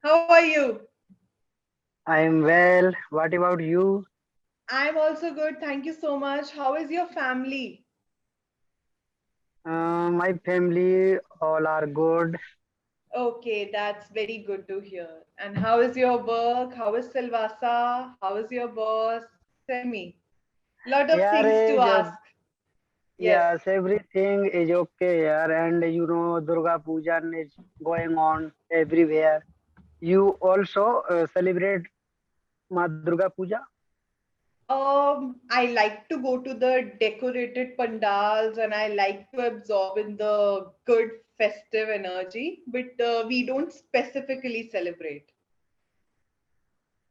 How are you? I'm well. What about you? I'm also good. Thank you so much. How is your family? My family all are good. Okay, that's very good to hear. And how is your work? How is Silvasa? How is your boss? Tell me. Lot of Yeah, things to ask. Yes. yes, everything is okay here. And Durga Puja is going on everywhere. You also celebrate Ma Durga Puja? I like to go to the decorated pandals and I like to absorb in the good festive energy, but we don't specifically celebrate.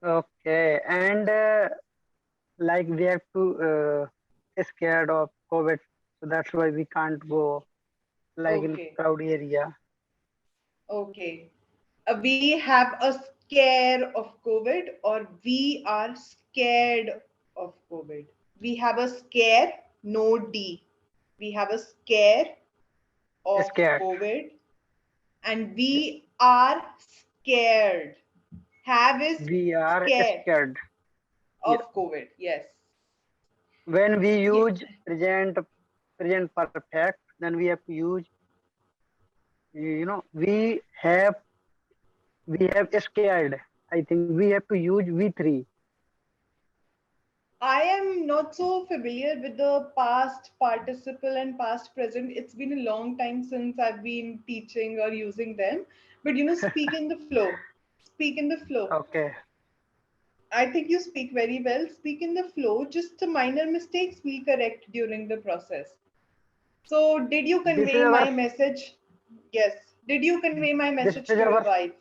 Okay. And like we have to scared of COVID, so that's why we can't go like in Okay. crowd area. Okay. We have a scare of COVID or we are scared of COVID. We have a scare, no D. We have a scare of Scared. COVID and we are scared. Have is We are scared scared. Yes. of COVID. Yes. When we Yeah. use present perfect, then we have to use, we have scared. I think we have to use V3. I am not so familiar with the past participle and past present. It's been a long time since I've been teaching or using them. But speak in the flow. Speak in the flow. Okay. I think you speak very well. Speak in the flow. Just the minor mistakes we'll correct during the process. So, did you This is convey our my message? Yes. Did you convey my this message is to your our wife?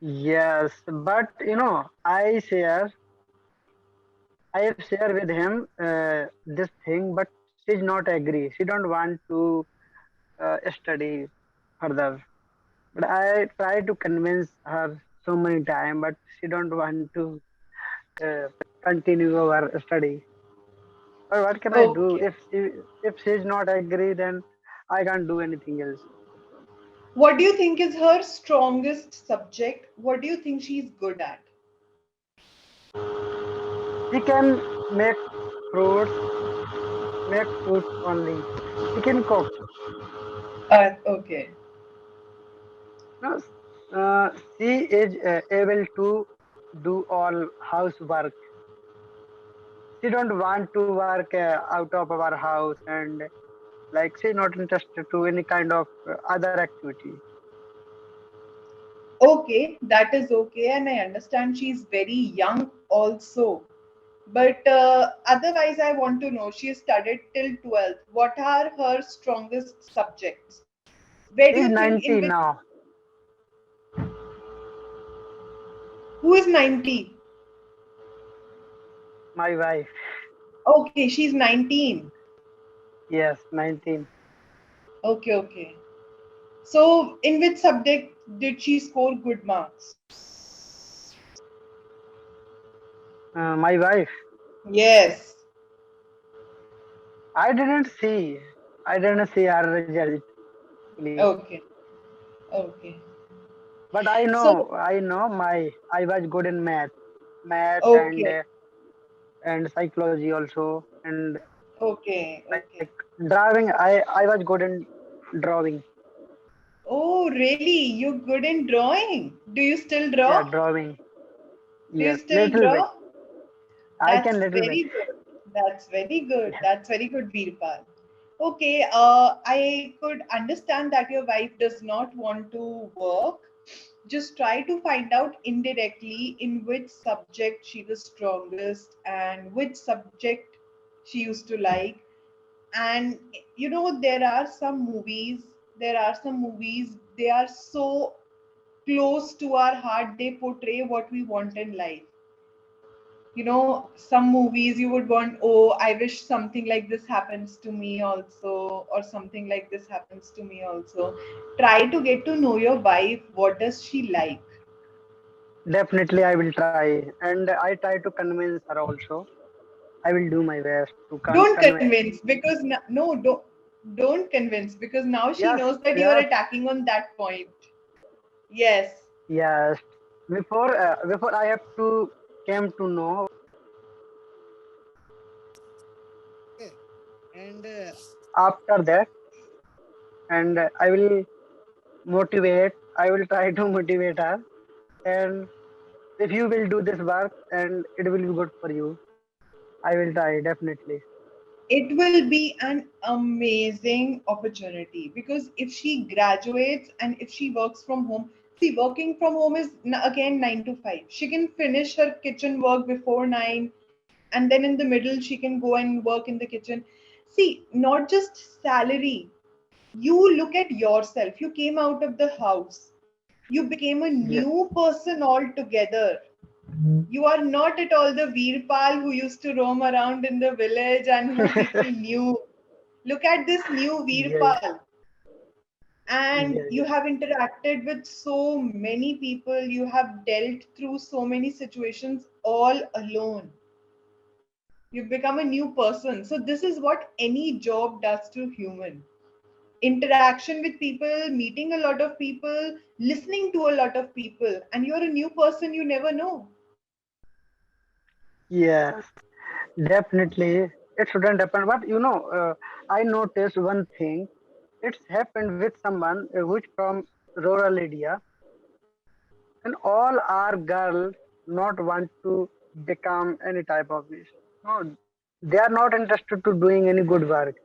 yes, but I have shared with him this thing, but she's not agree. She don't want to study further. But I try to convince her so many times, but she don't want to uh, continue our study. But what can I do? Okay. If she's not agree, then I can't do anything else. What do you think is her strongest subject? What do you think she's good at? She can make fruits, make fruits only. She can cook. Okay. No, she is able to do all housework. She don't want to work out of our house, and like she's not interested to any kind of other activity. Okay, that is okay, and I understand she's very young also. But otherwise, I want to know she studied till 12th. What are her strongest subjects? Where do She's you think, in 90 which, now. who is 90? My wife. Okay, she's 19. Yes, 19. Okay, okay. So, in which subject did she score good marks? My wife. Yes. I didn't see. I didn't see her result actually. Okay, okay. But I So, know. I know. I was good in math okay, and psychology also, and okay, like okay. drawing. I was good in drawing. Oh, really? You're good in drawing? Do you still Yeah, draw? drawing. Do you Yes, still little bit. draw? I That's can little bit. very good. That's very good. Yeah, That's very good, Veerpal. Okay, I could understand that your wife does not want to work. Just try to find out indirectly in which subject she was strongest and which subject she used to like. And there are some movies, they are so close to our heart, they portray what we want in life. Some movies you would want, oh, I wish something like this happens to me also, or something like this happens to me also. Try to get to know your wife. What does she like? definitely I will try, and I try to convince her also. I will do my best to Don't convince. convince, because no, don't convince, because now she Yes, knows that you are yes, attacking on that point. Yes. Yes. Before I have to came to know. Okay. And after that, and I will motivate. I will try to motivate her. And if you will do this work, and it will be good for you, I will try definitely. It will be an amazing opportunity because if she graduates and if she works from home, see, working from home is again 9 to 5. She can finish her kitchen work before 9, and then in the middle, she can go and work in the kitchen. See, not just salary, you look at yourself. You came out of the house, you became a Yeah. new person altogether. You are not at all the Veerpal who used to roam around in the village and who people knew. Look at this new Yes. Veerpal. And Yes. you have interacted with so many people, you have dealt through so many situations all alone. You've become a new person. So, this is what any job does to human interaction with people, meeting a lot of people, listening to a lot of people, and you're a new person you never know. Yes. Definitely. It shouldn't happen. But I noticed one thing. It's happened with someone who's from rural area, and all our girls not want to become any type of this. No, they are not interested to doing any good work.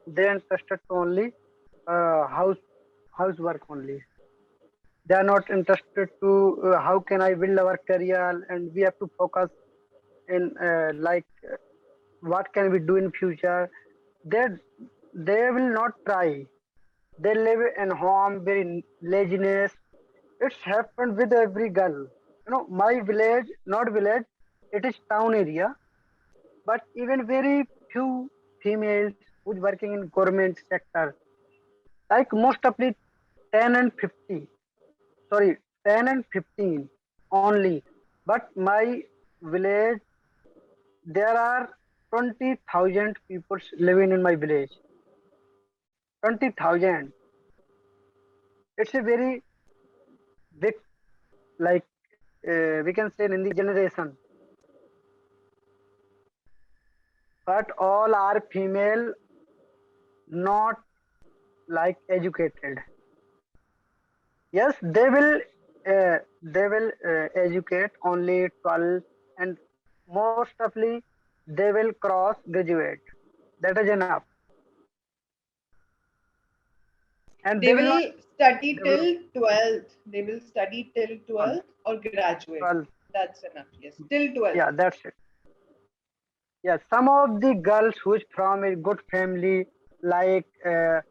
They are interested to only housework only. They are not interested to how can I build our career, and we have to focus in what can we do in future. They they will not try. They live in home very laziness. It's happened with every girl. My village, not village, it is town area, but even very few females who's working in government sector, like most of the 10 and 50, sorry, 10 and 15 only. But my village, there are 20,000 people living in my village. 20,000. It's a very big, like we can say in Hindi generation. But all are female, not like educated. Yes, they will educate only 12, and most ofly they will cross graduate. That is enough, and they They will not will study develop. till 12th. They will study till 12, 12th or graduate. 12. That's enough. Yes, till 12th. Yeah, that's it. Yeah, some of the girls who's from a good family, like her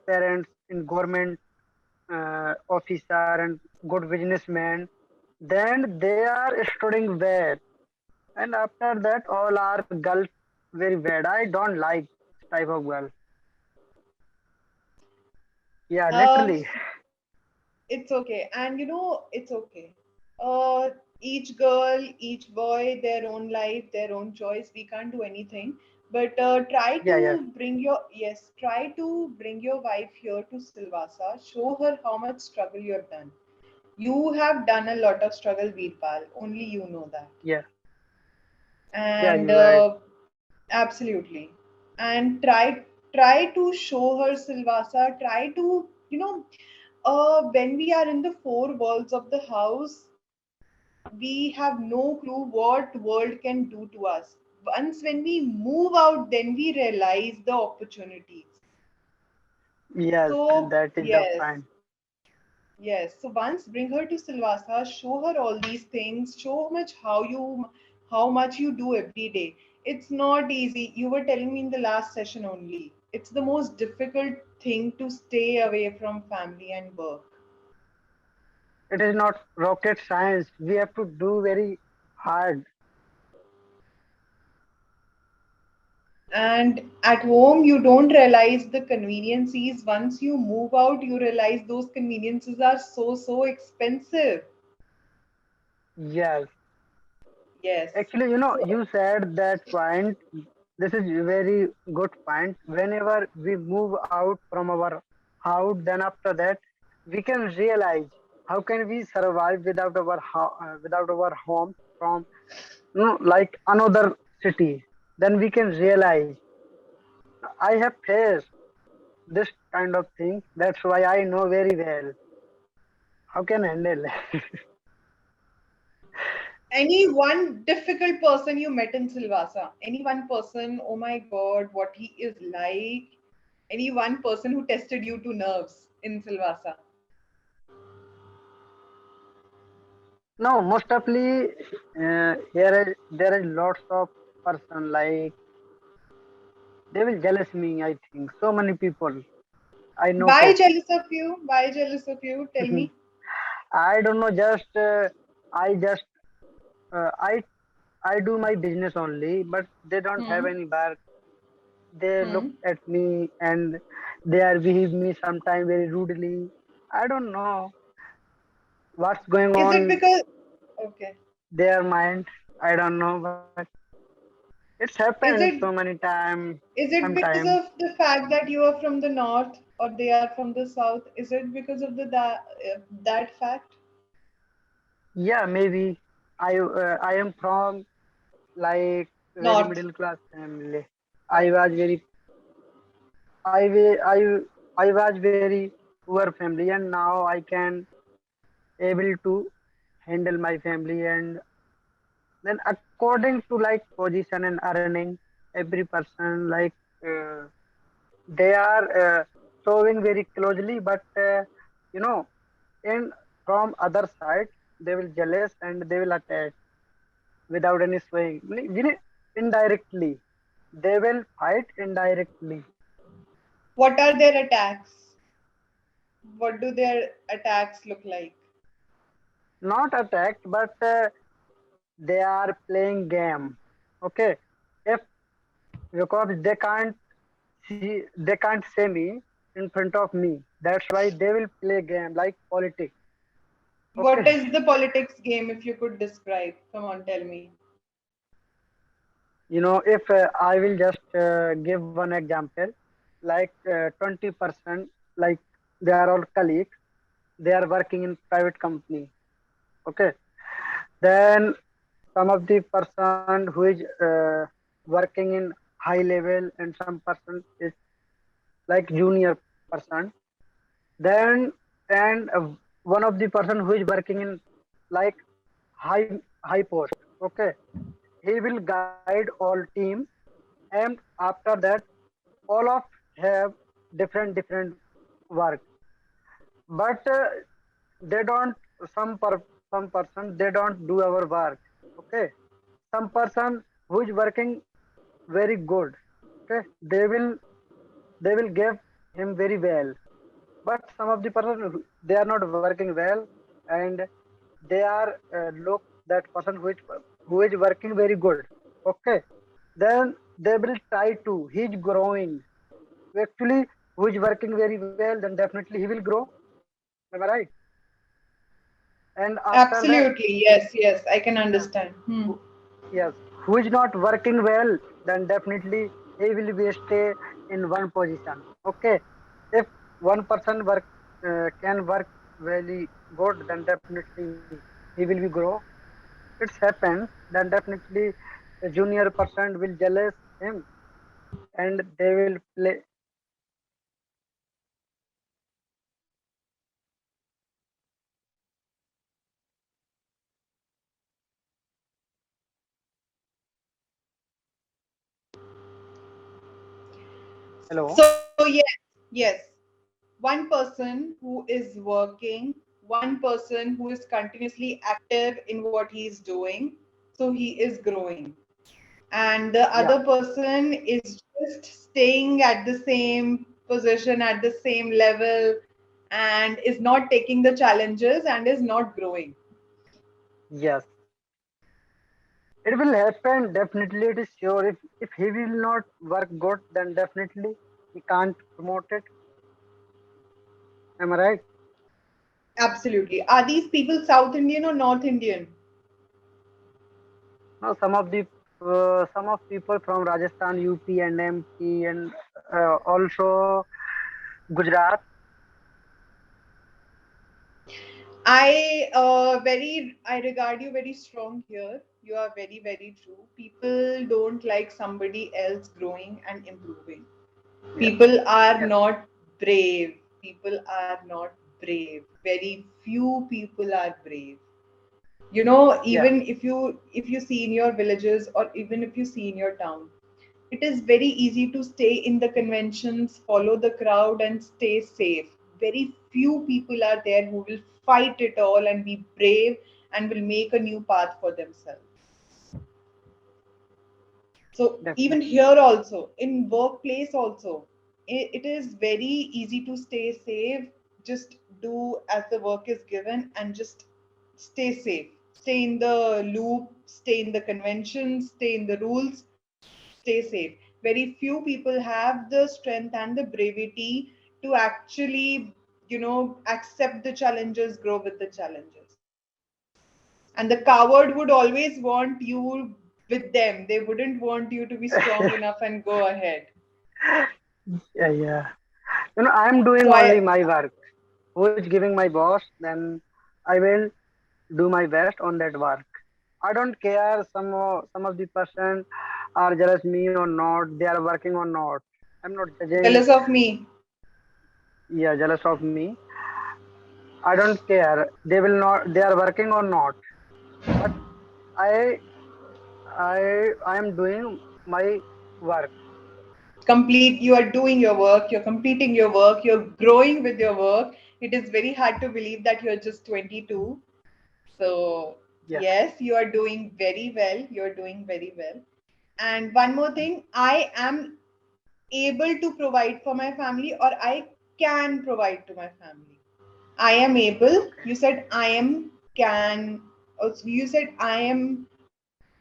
parents in government officer and good businessman, then they are studying well. And after that, all are girls very bad. I don't like this type of girl. Yeah, Uh, literally. it's okay. And it's okay. Uh, each girl, each boy, their own life, their own choice. We can't do anything. But Yeah, yeah, try to bring your wife here to Silvassa. Show her how much struggle you have done. You have done a lot of struggle, Veerpal. Only you know that. yeah, yeah. And You're right. absolutely. And try to show her Silvassa. Try to when we are in the four walls of the house, we have no clue what world can do to us. Once when we move out, then we realize the opportunities. Yes, So that is the yes, point. yes. So once bring her to Silvassa, show her all these things, show much how much you do every day. It's not easy. You were telling me in the last session only. It's the most difficult thing to stay away from family and work. It is not rocket science. We have to do very hard. And at home, you don't realize the conveniences. Once you move out, you realize those conveniences are so expensive. Yes. Yes. Actually, So you said that point. This is very good point. Whenever we move out from our house, then after that, we can realize. how can we survive without our without our home from like another city? Then we can realize I have faced this kind of thing. That's why I know very well how can I handle. Any one difficult person you met in Silvassa? Any one person, oh my God, what he is like? Any one person who tested you to nerves in Silvassa? No, most ofly there is lots of person like they will jealous me. I think so many people I Why noticed. jealous of you? Why jealous of you? Tell me. I don't know. I just I do my business only, but they don't have Hmm. any work. They look Hmm. at me and they are behave me sometimes very rudely. I don't know what's going Is it on because, okay. their mind. I don't know, but it's happened Is so it many times. because Sometime, of the fact that you are from the north or they are from the south? Is it because of that fact? yeah, maybe I am from like very North. middle class family. I was very I wa- I was very poor family, and now I can able to handle my family. And then according to like position and earning, every person like uh, they are showing very closely, but you know, in from other side they will jealous and they will attack without any swaying. Indirectly, they will fight indirectly. What are their attacks? What do their attacks look like? Not attacked, but they are playing game. Okay, if because they can't say me in front of me. That's why they will play game like politics. What Okay, is the politics game if you could describe? Come on, tell me. if I will just give one example, like 20%, like they are all colleagues, they are working in private company. Okay, then some of the person who is working in high level and some person is like junior person. Then and one of the person who is working in like high post. Okay, he will guide all team, and after that all of have different work, but they don't some person they don't do our work. Okay, some person who is working very good. Okay, they will give him very well, but some of the person they are not working well, and they are look that person who is working very good. Okay, then they will try to he's growing actually, who is working very well, then definitely he will grow. Am I right? And after that, Absolutely. Yes, yes, I can yeah, understand. Hmm. who, yes, who is not working well, then definitely he will be stay in one position. Okay, if one person can work very good, then definitely he will be grow. It's happened, then definitely the junior person will jealous him, and they will play. Hello. So, yes, yes. One person who is working, one person who is continuously active in what he is doing, so he is growing. And the Yeah. other person is just staying at the same position, at the same level, and is not taking the challenges and is not growing. Yes, it will happen. Definitely, it is sure. If he will not work good, then definitely he can't promote it. Am I right? Absolutely. Are these people South Indian or North Indian? No, some of people from Rajasthan, UP, and MP, and also Gujarat. I regard you very strong here. You are very, very true. People don't like somebody else growing and improving. Yeah. People are Yeah. not brave. People are not brave. Very few people are brave. You know, Yeah. even if you see in your villages or even if you see in your town, it is very easy to stay in the conventions, follow the crowd, and stay safe. Very few people are there who will fight it all and be brave and will make a new path for themselves. So even Definitely. here also, in workplace also, it is very easy to stay safe. Just do as the work is given and just stay safe. Stay in the loop, stay in the conventions, stay in the rules, stay safe. Very few people have the strength and the bravery to actually, accept the challenges, grow with the challenges. And the coward would always want you with them. They wouldn't want you to be strong enough and go ahead. Yeah, yeah. I am doing So only I, my work. Who is giving my boss, then I will do my best on that work. I don't care some of the person are jealous me or not, they are working or not. I'm not judging. jealous of me. Yeah, jealous of me. I don't care. They will not. They are working or not. But I I am doing my work. You are doing your work, you're completing your work, you're growing with your work. It is very hard to believe that you're just 22. So, Yeah. yes, you are doing very well. You're doing very well. And one more thing, I am able to provide for my family, or I can provide to my family. I am able. Okay. You said I am can. Also, you said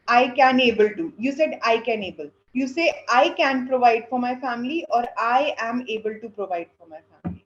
I can able to. You said I can able. You say I can provide for my family, or I am able to provide for my family.